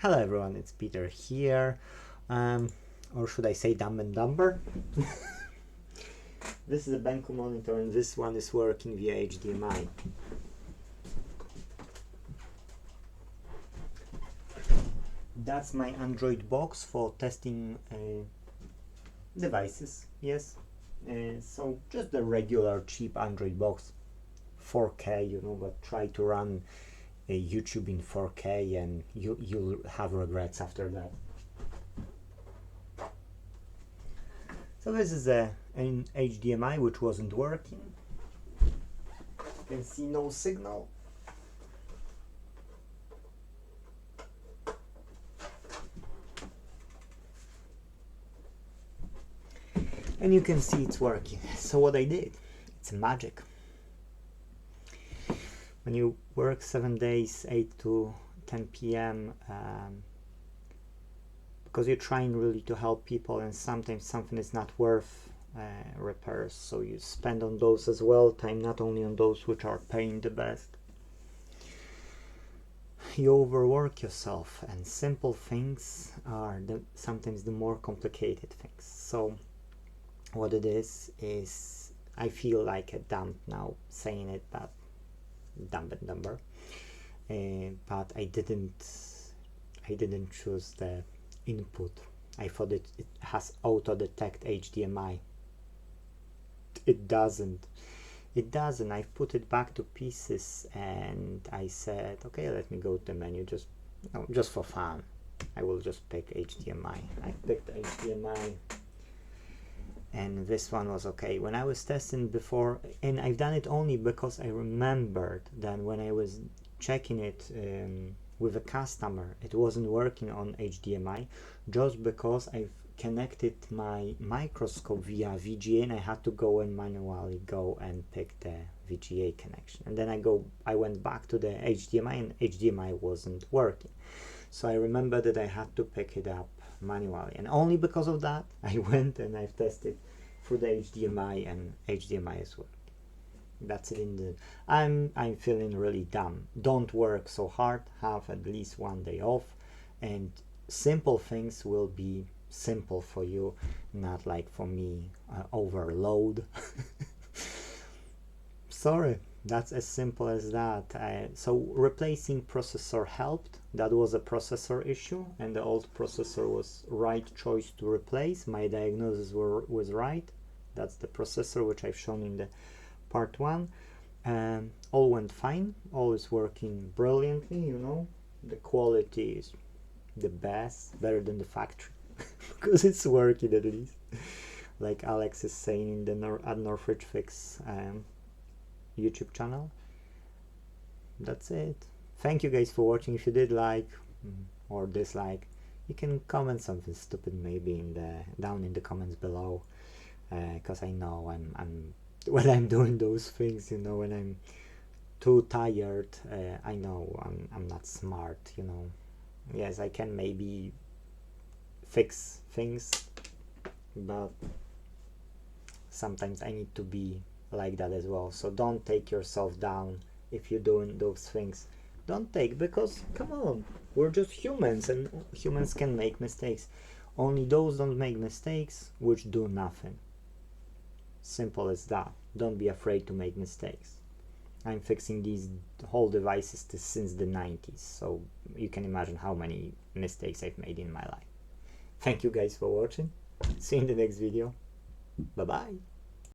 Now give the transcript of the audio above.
Hello everyone, it's Peter here, or should I say Dumb and Dumber? This is a BENQ monitor and this one is working via HDMI. That's my Android box for testing devices, yes. So just the regular cheap Android box, 4K, you know, but try to run YouTube in 4K and you'll have regrets after that. So this is an HDMI which wasn't working. You can see no signal. And you can see it's working. So what I did, it's magic. When you work 7 days, 8 to 10 p.m. Because you're trying really to help people, and sometimes something is not worth repairs, so you spend on those as well time, not only on those which are paying the best. You overwork yourself, and simple things are sometimes the more complicated things. So what it is I feel like a dump now saying it, but dumb and dumber, but I didn't choose the input. I thought it has auto detect HDMI. It doesn't. I've put it back to pieces and I said, okay, let me go to the menu, just for fun. I will just pick HDMI. I picked HDMI and this one was okay. When I was testing before, and I've done it only because I remembered that when I was checking it with a customer, it wasn't working on HDMI, just because I've connected my microscope via VGA and I had to go and manually go and pick the VGA connection. And then I went back to the HDMI and HDMI wasn't working. So I remember that I had to pick it up manually, and only because of that I went and I've tested through the HDMI and HDMI as well. That's it. I'm feeling really dumb. Don't work so hard, have at least 1 day off, and simple things will be simple for you, not like for me, overload. Sorry, that's as simple as that. So replacing processor helped. That was a processor issue, and the old processor was right choice to replace. My diagnosis was right. That's the processor which I've shown in the part 1. All went fine. All is working brilliantly. You know, the quality is the best, better than the factory, because it's working at least. Like Alex is saying in the at Northridge Fix YouTube channel. That's it. Thank you guys for watching. If you did like or dislike, you can comment something stupid maybe down in the comments below, because I know I'm when I'm doing those things, you know, when I'm too tired, I know I'm not smart, you know. Yes, I can maybe fix things, but sometimes I need to be like that as well. So don't take yourself down if you're doing those things. Don't take, because come on, we're just humans and humans can make mistakes. Only those don't make mistakes which do nothing. Simple as that. Don't be afraid to make mistakes. I'm fixing these whole devices since the 90s, so you can imagine how many mistakes I've made in my life. Thank you guys for watching. See you in the next video. Bye bye.